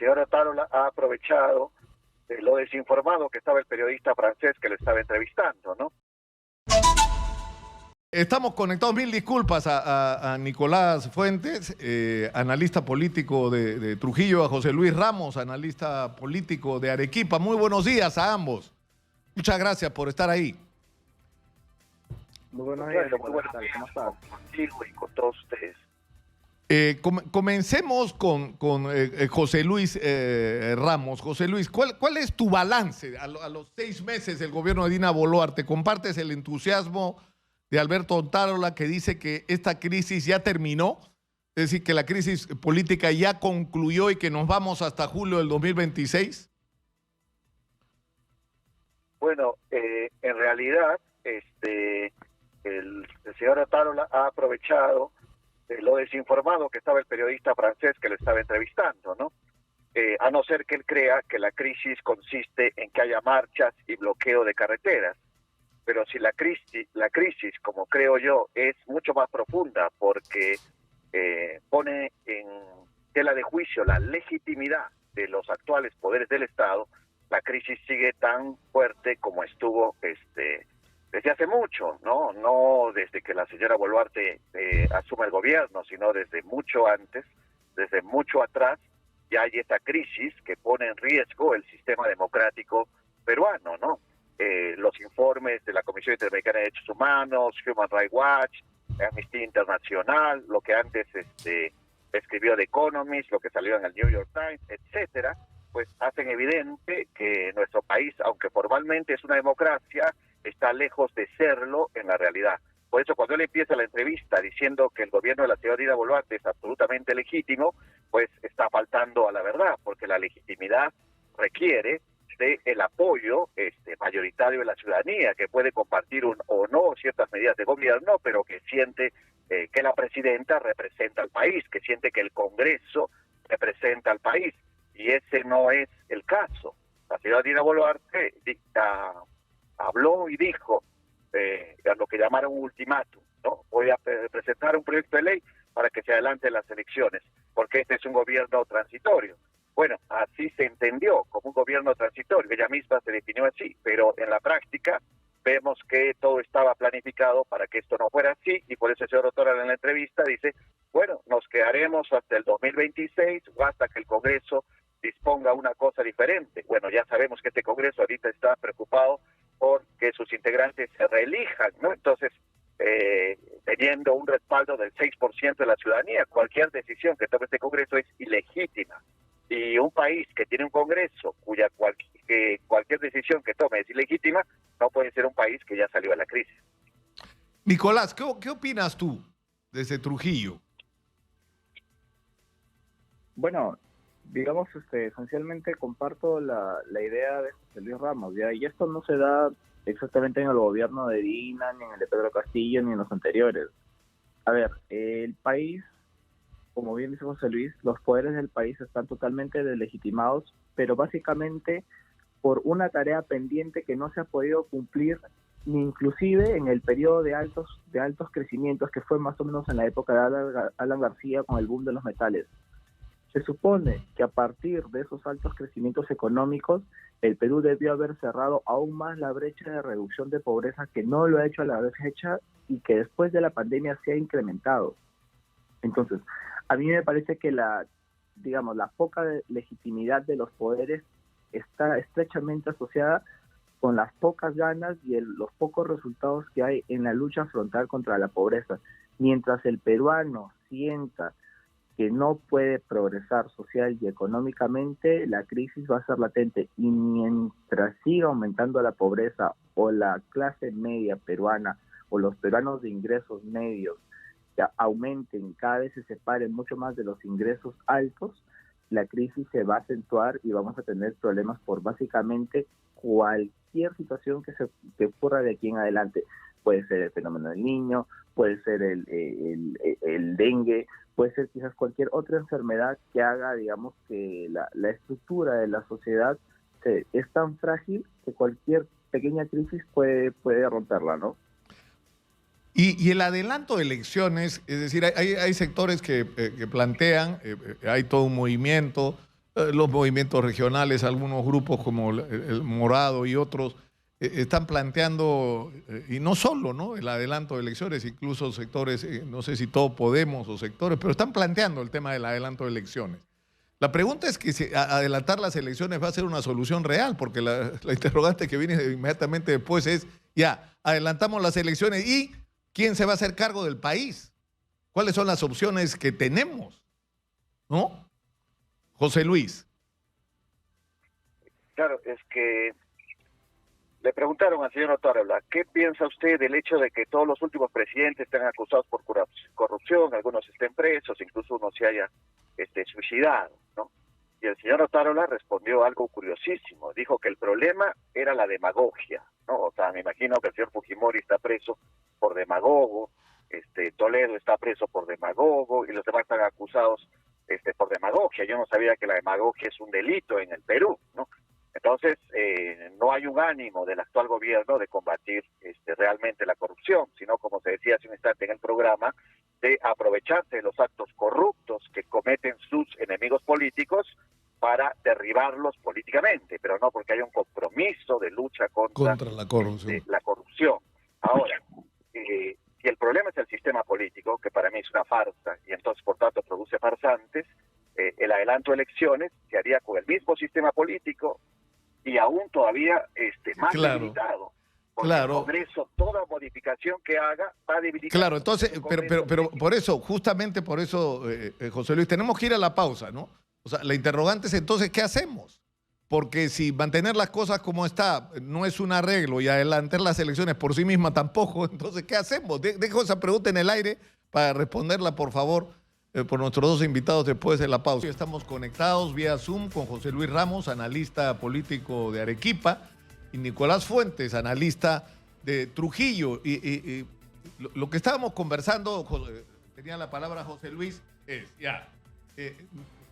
señor Otárola ha aprovechado lo desinformado que estaba el periodista francés que le estaba entrevistando, ¿no? Estamos conectados, mil disculpas a Nicolás Fuentes, analista político de Trujillo, a José Luis Ramos, analista político de Arequipa. Muy buenos días a ambos. Muchas gracias por estar ahí. Muy buenos días, Muy buenos días, ¿cómo estás? Contigo y con todos ustedes. Comencemos con José Luis Ramos. José Luis, ¿cuál es tu balance a los 6 meses del gobierno de Dina Boluarte? ¿Compartes el entusiasmo de Alberto Otárola, que dice que esta crisis ya terminó? Es decir, que la crisis política ya concluyó y que nos vamos hasta julio del 2026. Bueno, en realidad, el señor Otárola ha aprovechado lo desinformado que estaba el periodista francés que le estaba entrevistando, ¿no? A no ser que él crea que la crisis consiste en que haya marchas y bloqueo de carreteras. Pero si la crisis, como creo yo, es mucho más profunda porque pone en tela de juicio la legitimidad de los actuales poderes del Estado, la crisis sigue tan fuerte como estuvo desde hace mucho, no desde que la señora Boluarte asume el gobierno, sino desde mucho antes, desde mucho atrás. Ya hay esta crisis que pone en riesgo el sistema democrático peruano, ¿no? Los informes de la Comisión Interamericana de Derechos Humanos, Human Rights Watch, Amnistía Internacional, lo que antes escribió The Economist, lo que salió en el New York Times, etcétera, pues hacen evidente que nuestro país, aunque formalmente es una democracia, está lejos de serlo en la realidad. Por eso cuando él empieza la entrevista diciendo que el gobierno de la señora Dina Boluarte es absolutamente legítimo, pues está faltando a la verdad, porque la legitimidad requiere del apoyo mayoritario de la ciudadanía, que puede compartir o no ciertas medidas de gobierno, pero que siente que la presidenta representa al país, que siente que el Congreso representa al país, y ese no es el caso. La señora Dina Boluarte habló y dijo a lo que llamaron un ultimátum, ¿no? Voy a presentar un proyecto de ley para que se adelanten las elecciones, porque este es un gobierno transitorio. Bueno, así se entendió, como un gobierno transitorio, ella misma se definió así, pero en la práctica vemos que todo estaba planificado para que esto no fuera así, y por eso el señor Otárola en la entrevista dice, bueno, nos quedaremos hasta el 2026 o hasta que el Congreso disponga una cosa diferente. Bueno, ya sabemos que este Congreso ahorita está preocupado por que sus integrantes se reelijan, ¿no? Entonces, teniendo un respaldo del 6% de la ciudadanía, cualquier decisión que tome este Congreso es ilegítima. Y un país que tiene un Congreso que cualquier decisión que tome es ilegítima, no puede ser un país que ya salió de la crisis. Nicolás, ¿qué opinas tú desde Trujillo? Bueno, digamos, esencialmente comparto la idea de José Luis Ramos, ¿ya? Y esto no se da exactamente en el gobierno de Dina, ni en el de Pedro Castillo, ni en los anteriores. A ver, el país, como bien dice José Luis, los poderes del país están totalmente deslegitimados, pero básicamente por una tarea pendiente que no se ha podido cumplir, ni inclusive en el periodo de altos crecimientos, que fue más o menos en la época de Alan García con el boom de los metales. Se supone que a partir de esos altos crecimientos económicos, el Perú debió haber cerrado aún más la brecha de reducción de pobreza, que no lo ha hecho a la fecha y que después de la pandemia se ha incrementado. Entonces, a mí me parece que la poca legitimidad de los poderes está estrechamente asociada con las pocas ganas y los pocos resultados que hay en la lucha frontal contra la pobreza. Mientras el peruano sienta que no puede progresar social y económicamente, la crisis va a ser latente, y mientras siga aumentando la pobreza o la clase media peruana o los peruanos de ingresos medios aumenten, cada vez se separen mucho más de los ingresos altos, la crisis se va a acentuar y vamos a tener problemas por básicamente cualquier situación que ocurra de aquí en adelante. Puede ser el fenómeno del niño, puede ser el dengue, puede ser quizás cualquier otra enfermedad que haga, digamos, que la estructura de la sociedad es tan frágil que cualquier pequeña crisis puede romperla, ¿no? Y el adelanto de elecciones, es decir, hay sectores que plantean, hay todo un movimiento Los movimientos regionales, algunos grupos como el Morado y otros, están planteando, y no solo, ¿no?, el adelanto de elecciones, incluso sectores, no sé si todo Podemos o sectores, pero están planteando el tema del adelanto de elecciones. La pregunta es que si adelantar las elecciones va a ser una solución real, porque la interrogante que viene inmediatamente después es, ya, adelantamos las elecciones y ¿quién se va a hacer cargo del país? ¿Cuáles son las opciones que tenemos? ¿No? José Luis. Claro, es que le preguntaron al señor Otárola, ¿qué piensa usted del hecho de que todos los últimos presidentes estén acusados por corrupción, algunos estén presos, incluso uno se haya suicidado, ¿no? Y el señor Otárola respondió algo curiosísimo, dijo que el problema era la demagogia, ¿no? O sea, me imagino que el señor Fujimori está preso por demagogo, Toledo está preso por demagogo y los demás están acusados por demagogia. Yo no sabía que la demagogia es un delito en el Perú, ¿no? Entonces, no hay un ánimo del actual gobierno de combatir realmente la corrupción, sino, como se decía hace un instante en el programa, de aprovecharse de los actos corruptos que cometen sus enemigos políticos para derribarlos políticamente, pero no porque haya un compromiso de lucha contra la corrupción. La corrupción. Ahora, si el problema es el sistema político, que para mí es una farsa, y entonces por tanto produce farsantes, el adelanto de elecciones se haría con el mismo sistema político y aún todavía más debilitado. Porque el Congreso, toda modificación que haga, va a debilitar. Claro, entonces, pero por eso, justamente por eso, José Luis, tenemos que ir a la pausa, ¿no? O sea, la interrogante es entonces, ¿qué hacemos? Porque si mantener las cosas como está no es un arreglo y adelantar las elecciones por sí misma tampoco, entonces, ¿qué hacemos? Dejo esa pregunta en el aire para responderla, por favor, por nuestros dos invitados después de la pausa. Estamos conectados vía Zoom con José Luis Ramos, analista político de Arequipa, y Nicolás Fuentes, analista de Trujillo. Y lo que estábamos conversando, tenía la palabra José Luis, es ya,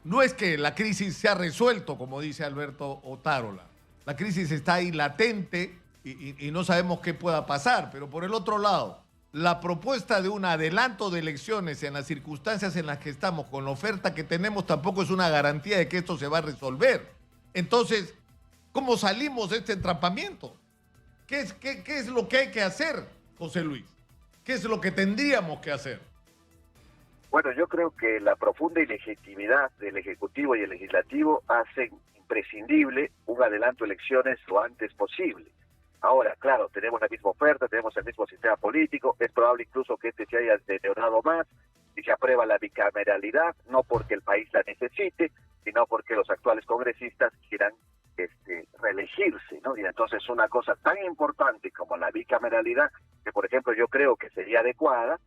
no es que la crisis se ha resuelto, como dice Alberto Otárola. La crisis está ahí latente y no sabemos qué pueda pasar, pero por el otro lado, la propuesta de un adelanto de elecciones en las circunstancias en las que estamos, con la oferta que tenemos, tampoco es una garantía de que esto se va a resolver. Entonces, ¿cómo salimos de este entrampamiento? ¿Qué es lo que hay que hacer, José Luis? ¿Qué es lo que tendríamos que hacer? Bueno, yo creo que la profunda ilegitimidad del Ejecutivo y el Legislativo hacen imprescindible un adelanto de elecciones lo antes posible. Ahora, claro, tenemos la misma oferta, tenemos el mismo sistema político, es probable incluso que se haya deteriorado más si se aprueba la bicameralidad, no porque el país la necesite, sino porque los actuales congresistas quieran reelegirse, ¿no? Y entonces una cosa tan importante como la bicameralidad, que por ejemplo yo creo que sería adecuada,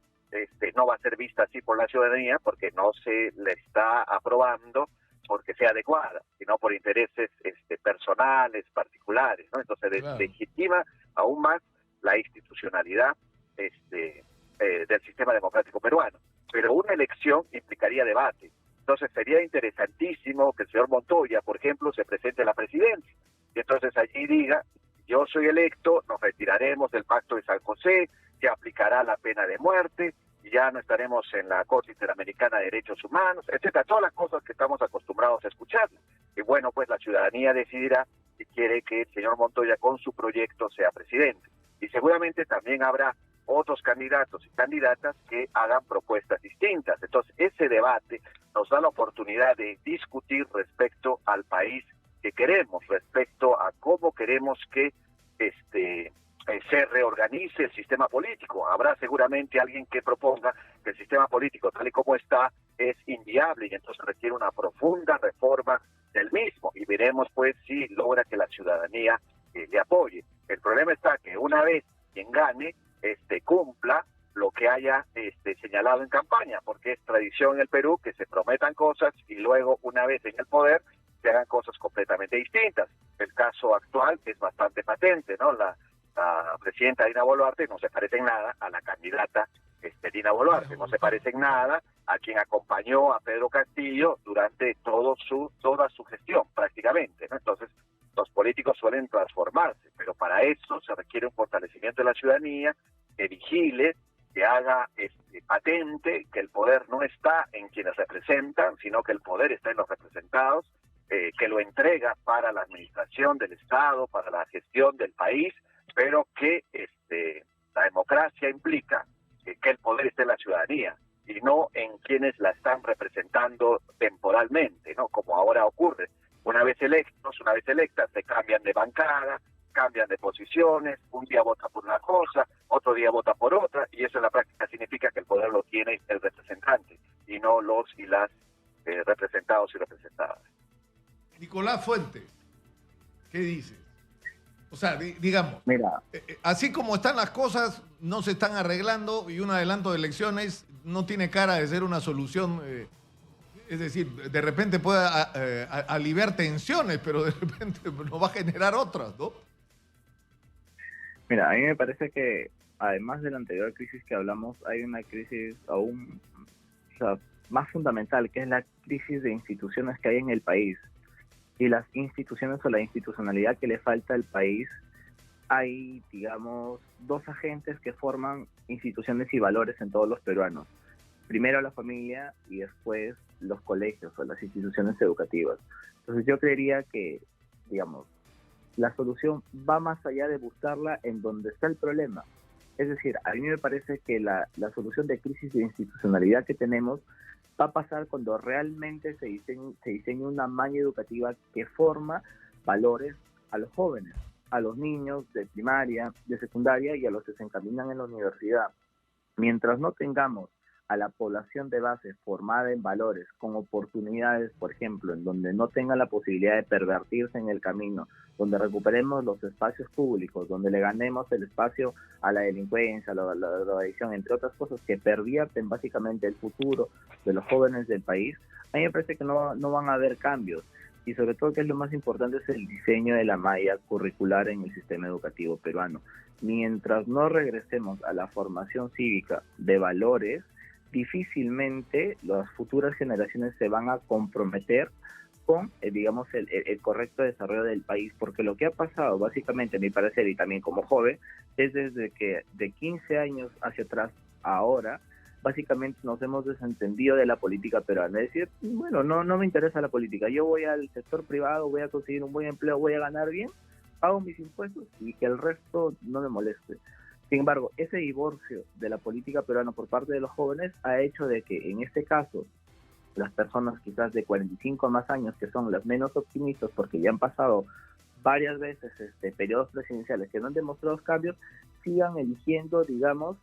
no va a ser vista así por la ciudadanía porque no se le está aprobando porque sea adecuada, sino por intereses personales, particulares, ¿no? Entonces claro, legitima aún más la institucionalidad del sistema democrático peruano. Pero una elección implicaría debate. Entonces sería interesantísimo que el señor Montoya, por ejemplo, se presente a la presidencia. Y entonces allí diga, yo soy electo, nos retiraremos del Pacto de San José, se aplicará la pena de muerte, ya no estaremos en la Corte Interamericana de Derechos Humanos, etcétera, todas las cosas que estamos acostumbrados a escuchar. Y bueno, pues la ciudadanía decidirá si quiere que el señor Montoya con su proyecto sea presidente. Y seguramente también habrá otros candidatos y candidatas que hagan propuestas distintas. Entonces, ese debate nos da la oportunidad de discutir respecto al país que queremos, respecto a cómo queremos que se reorganice el sistema político. Habrá seguramente alguien que proponga que el sistema político tal y como está es inviable y entonces requiere una profunda reforma del mismo y veremos pues si logra que la ciudadanía le apoye. El problema está que una vez quien gane cumpla lo que haya señalado en campaña, porque es tradición en el Perú que se prometan cosas y luego una vez en el poder se hagan cosas completamente distintas. El caso actual es bastante patente, ¿no? La presidenta Dina Boluarte no se parece en nada a la candidata Dina Boluarte, no se parece en nada a quien acompañó a Pedro Castillo durante toda su gestión prácticamente, ¿no? Entonces los políticos suelen transformarse, pero para eso se requiere un fortalecimiento de la ciudadanía que vigile, que haga patente que el poder no está en quienes representan, sino que el poder está en los representados que lo entrega para la administración del Estado, para la gestión del país, pero que la democracia implica que el poder esté en la ciudadanía y no en quienes la están representando temporalmente, ¿no? Como ahora ocurre. Una vez electas, se cambian de bancada, cambian de posiciones, un día vota por una cosa, otro día vota por otra, y eso en la práctica significa que el poder lo tiene el representante y no los y las representados y representadas. Nicolás Fuente, ¿qué dices? O sea, digamos, Mira, así como están las cosas, no se están arreglando y un adelanto de elecciones no tiene cara de ser una solución. Es decir, de repente puede aliviar tensiones, pero de repente nos va a generar otras, ¿no? mira, a mí me parece que además de la anterior crisis que hablamos, hay una crisis aún, o sea, más fundamental, que es la crisis de instituciones que hay en el país. Y las instituciones o la institucionalidad que le falta al país, hay, digamos, dos agentes que forman instituciones y valores en todos los peruanos. Primero la familia y después los colegios o las instituciones educativas. Entonces yo creería que, digamos, la solución va más allá de buscarla en donde está el problema. Es decir, a mí me parece que la solución de crisis de institucionalidad que tenemos va a pasar cuando realmente se diseñe una malla educativa que forma valores a los jóvenes, a los niños de primaria, de secundaria y a los que se encaminan en la universidad. Mientras no tengamos a la población de base formada en valores, con oportunidades, por ejemplo, en donde no tenga la posibilidad de pervertirse en el camino, donde recuperemos los espacios públicos, donde le ganemos el espacio a la delincuencia, a la drogadicción, entre otras cosas que pervierten básicamente el futuro de los jóvenes del país, a mí me parece que no van a haber cambios. Y sobre todo, que es lo más importante, es el diseño de la malla curricular en el sistema educativo peruano. Mientras no regresemos a la formación cívica de valores, difícilmente las futuras generaciones se van a comprometer con, digamos, el correcto desarrollo del país, porque lo que ha pasado, básicamente, a mi parecer, y también como joven, es desde que de 15 años hacia atrás, ahora, básicamente nos hemos desentendido de la política peruana. Es decir, bueno, no me interesa la política, yo voy al sector privado, voy a conseguir un buen empleo, voy a ganar bien, pago mis impuestos y que el resto no me moleste. Sin embargo, ese divorcio de la política peruana por parte de los jóvenes ha hecho de que, en este caso, las personas quizás de 45 más años, que son las menos optimistas porque ya han pasado varias veces periodos presidenciales que no han demostrado cambios, sigan eligiendo, digamos,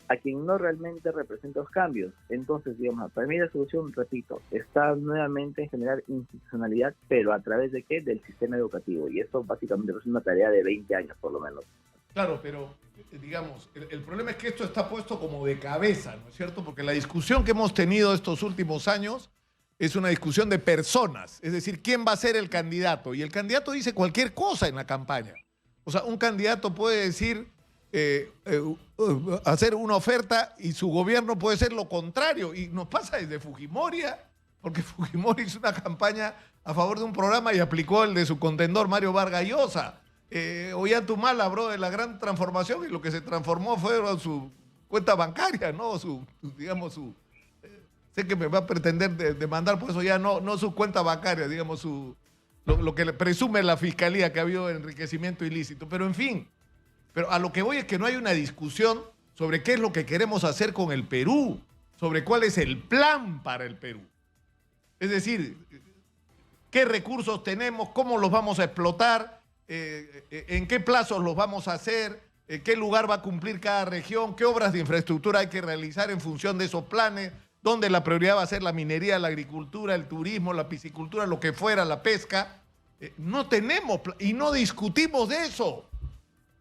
a quien no realmente representa los cambios. Entonces, digamos, para mí la solución, repito, está nuevamente en generar institucionalidad, pero ¿a través de qué? Del sistema educativo. Y eso básicamente es una tarea de 20 años, por lo menos. Claro, pero digamos, el problema es que esto está puesto como de cabeza, ¿no es cierto? Porque la discusión que hemos tenido estos últimos años es una discusión de personas, es decir, ¿quién va a ser el candidato? Y el candidato dice cualquier cosa en la campaña. O sea, un candidato puede decir, hacer una oferta y su gobierno puede ser lo contrario. Y nos pasa desde Fujimori, porque Fujimori hizo una campaña a favor de un programa y aplicó el de su contendor Mario Vargas Llosa. Ollanta habló de la gran transformación y lo que se transformó fue su cuenta bancaria, ¿no? Sé que me va a pretender demandar por eso ya, no su cuenta bancaria, digamos, lo que le presume la fiscalía que ha habido enriquecimiento ilícito. Pero en fin, pero a lo que voy es que no hay una discusión sobre qué es lo que queremos hacer con el Perú, sobre cuál es el plan para el Perú. Es decir, qué recursos tenemos, cómo los vamos a explotar, en qué plazos los vamos a hacer, qué lugar va a cumplir cada región, qué obras de infraestructura hay que realizar en función de esos planes, dónde la prioridad va a ser la minería, la agricultura, el turismo, la piscicultura, lo que fuera, la pesca. No tenemos y no discutimos de eso.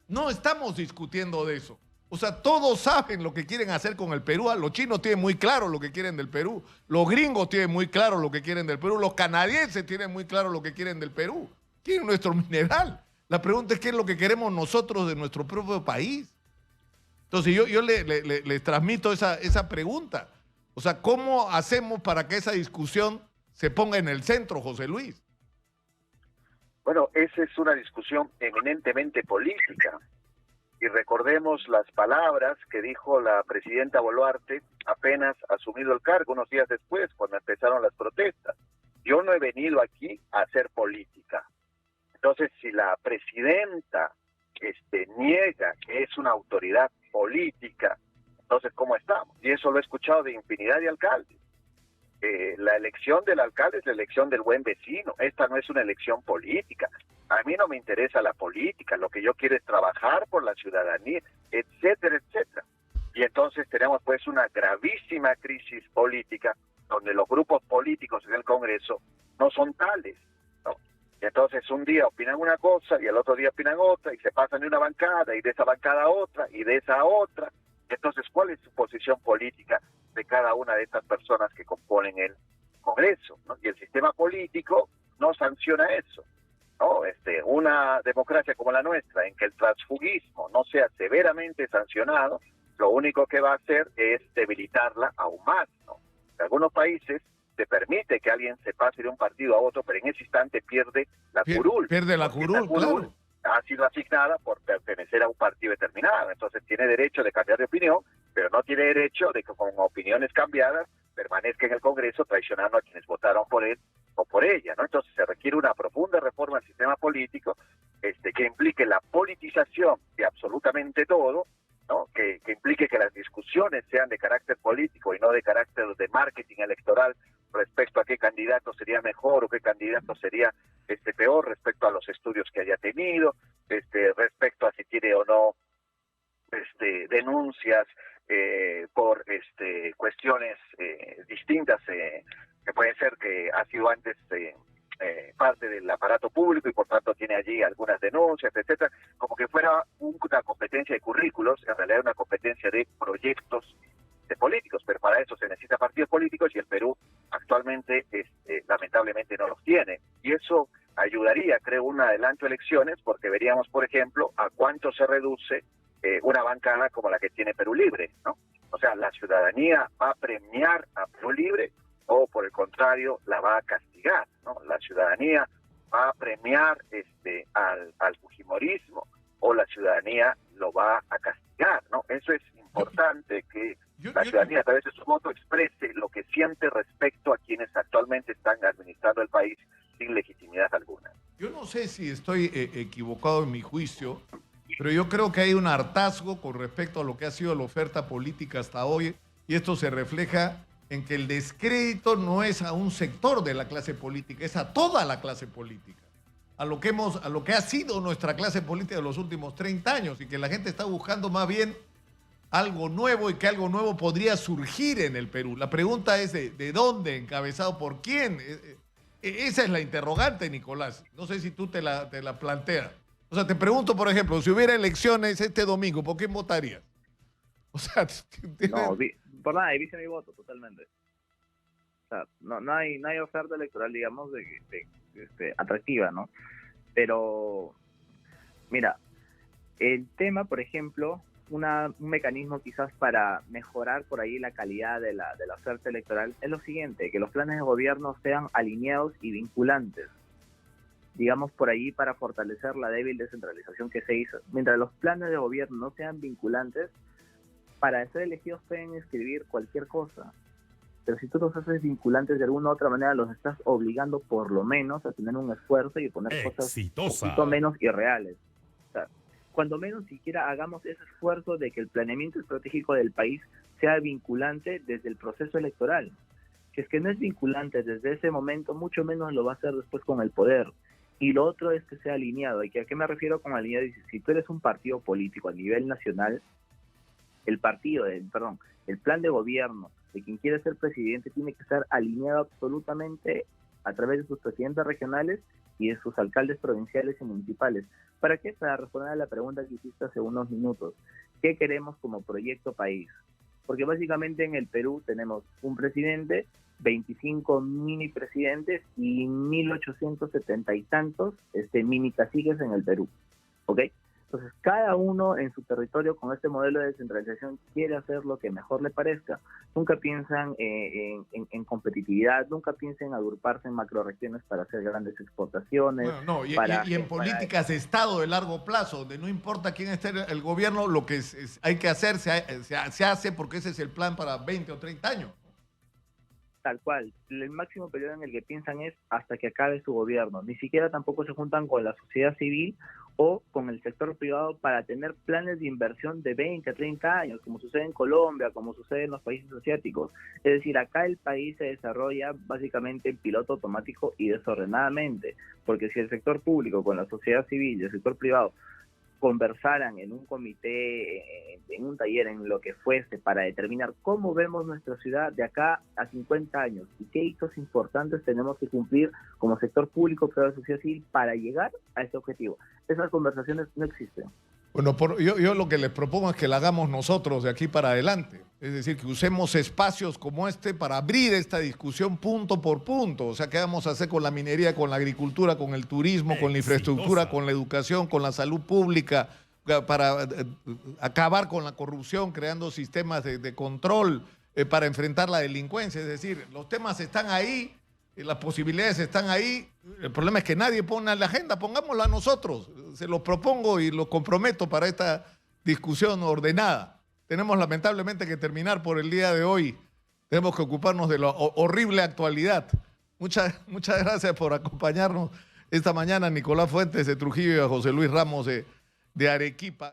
No estamos discutiendo de eso. O sea, todos saben lo que quieren hacer con el Perú. Los chinos tienen muy claro lo que quieren del Perú. Los gringos tienen muy claro lo que quieren del Perú. Los canadienses tienen muy claro lo que quieren del Perú. Quieren nuestro mineral. La pregunta es qué es lo que queremos nosotros de nuestro propio país. Entonces yo les transmito esa pregunta. O sea, ¿cómo hacemos para que esa discusión se ponga en el centro, José Luis? Bueno, esa es una discusión eminentemente política. Y recordemos las palabras que dijo la presidenta Boluarte apenas asumido el cargo, unos días después, cuando empezaron las protestas. Yo no he venido aquí a hacer política. Entonces, si la presidenta niega que es una autoridad política, entonces, ¿cómo estamos? Y eso lo he escuchado de infinidad de alcaldes. La elección del alcalde es la elección del buen vecino. Esta no es una elección política. A mí no me interesa la política. Lo que yo quiero es trabajar por la ciudadanía, etcétera, etcétera. Y entonces tenemos pues una gravísima crisis política donde los grupos políticos en el Congreso no son tales, ¿no? Y entonces un día opinan una cosa y el otro día opinan otra y se pasan de una bancada y de esa bancada a otra y de esa a otra. Entonces, ¿cuál es su posición política de cada una de estas personas que componen el Congreso, ¿no? Y el sistema político no sanciona eso, ¿no? Una democracia como la nuestra, en que el transfugismo no sea severamente sancionado, lo único que va a hacer es debilitarla aún más, ¿no? En algunos países se permite que alguien se pase de un partido a otro, pero en ese instante pierde la curul. Pierde la curul, claro. Ha sido asignada por pertenecer a un partido determinado, entonces tiene derecho de cambiar de opinión, pero no tiene derecho de que con opiniones cambiadas permanezca en el Congreso traicionando a quienes votaron por él o por ella, ¿no? Entonces se requiere una profunda reforma del sistema político que implique la politización de absolutamente todo, ¿no? Que implique que las discusiones sean de carácter político y no de carácter de marketing electoral respecto a qué candidato sería mejor o qué candidato sería peor respecto a los estudios que haya tenido, respecto a si tiene o no denuncias por cuestiones distintas que pueden ser que ha sido antes parte del aparato público y por tanto tiene allí algunas denuncias, etcétera, como que fuera una competencia de currículos, en realidad una competencia de proyectos de políticos, pero para eso se necesita partidos políticos y el Perú actualmente lamentablemente no los tiene, y eso ayudaría, creo, un adelanto a elecciones, porque veríamos, por ejemplo, a cuánto se reduce una bancada como la que tiene Perú Libre, ¿no? O sea, la ciudadanía va a premiar a Perú Libre o, por el contrario, la va a castigar, ¿no? La ciudadanía va a premiar al fujimorismo o la ciudadanía lo va a castigar, ¿no? Eso es importante, que la ciudadanía a través de su voto exprese lo que siente respecto a quienes actualmente están administrando el país sin legitimidad alguna. Yo no sé si estoy equivocado en mi juicio, pero yo creo que hay un hartazgo con respecto a lo que ha sido la oferta política hasta hoy, y esto se refleja en que el descrédito no es a un sector de la clase política, es a toda la clase política, a lo que ha sido nuestra clase política de los últimos 30 años, y que la gente está buscando más bien algo nuevo, y que algo nuevo podría surgir en el Perú. La pregunta es de dónde, encabezado por quién. Esa es la interrogante, Nicolás. No sé si tú te la planteas. O sea, te pregunto, por ejemplo, si hubiera elecciones este domingo, ¿por quién votarías? O sea, no, por nada, dice mi voto totalmente. O sea, no hay oferta electoral, digamos, atractiva, ¿no? Pero, mira, el tema, por ejemplo, un mecanismo quizás para mejorar por ahí la calidad de la oferta electoral es lo siguiente: que los planes de gobierno sean alineados y vinculantes, digamos, por ahí, para fortalecer la débil descentralización que se hizo. Mientras los planes de gobierno no sean vinculantes, para ser elegidos pueden escribir cualquier cosa, pero si tú los haces vinculantes de alguna u otra manera, los estás obligando por lo menos a tener un esfuerzo y poner cosas un poquito menos irreales. O sea, cuando menos siquiera hagamos ese esfuerzo de que el planeamiento estratégico del país sea vinculante desde el proceso electoral. Si es que no es vinculante desde ese momento, mucho menos lo va a hacer después con el poder. Y lo otro es que sea alineado. ¿Y a qué me refiero con alineado? Si tú eres un partido político a nivel nacional, el plan de gobierno de quien quiere ser presidente tiene que estar alineado absolutamente a través de sus presidentes regionales y de sus alcaldes provinciales y municipales. ¿Para qué? Para responder a la pregunta que hiciste hace unos minutos. ¿Qué queremos como proyecto país? Porque básicamente en el Perú tenemos un presidente, 25 mini presidentes y 1.870 y tantos mini caciques en el Perú, ¿ok? Entonces, cada uno en su territorio con este modelo de descentralización quiere hacer lo que mejor le parezca. Nunca piensan en competitividad, nunca piensan en agruparse en macroregiones para hacer grandes exportaciones. Y en políticas de Estado de largo plazo, donde no importa quién esté el gobierno, lo que hay que hacer se hace, porque ese es el plan para 20 o 30 años. tal cual. El máximo periodo en el que piensan es hasta que acabe su gobierno. Ni siquiera tampoco se juntan con la sociedad civil o con el sector privado para tener planes de inversión de 20 a 30 años, como sucede en Colombia, como sucede en los países asiáticos. Es decir, acá el país se desarrolla básicamente en piloto automático y desordenadamente, porque si el sector público con la sociedad civil y el sector privado conversaran en un comité, en un taller, en lo que fuese, para determinar cómo vemos nuestra ciudad de acá a 50 años y qué hitos importantes tenemos que cumplir como sector público, pero de sociedad civil, para llegar a ese objetivo. Esas conversaciones no existen. Bueno, yo lo que les propongo es que la hagamos nosotros de aquí para adelante. Es decir, que usemos espacios como este para abrir esta discusión punto por punto. O sea, ¿qué vamos a hacer con la minería, con la agricultura, con el turismo, con la infraestructura, con la educación, con la salud pública, para acabar con la corrupción, creando sistemas de control para enfrentar la delincuencia? Es decir, los temas están ahí, las posibilidades están ahí. El problema es que nadie pone la agenda. Pongámosla nosotros. Se lo propongo y lo comprometo para esta discusión ordenada. Tenemos lamentablemente que terminar por el día de hoy. Tenemos que ocuparnos de la horrible actualidad. Muchas gracias por acompañarnos esta mañana, Nicolás Fuentes de Trujillo y a José Luis Ramos de Arequipa.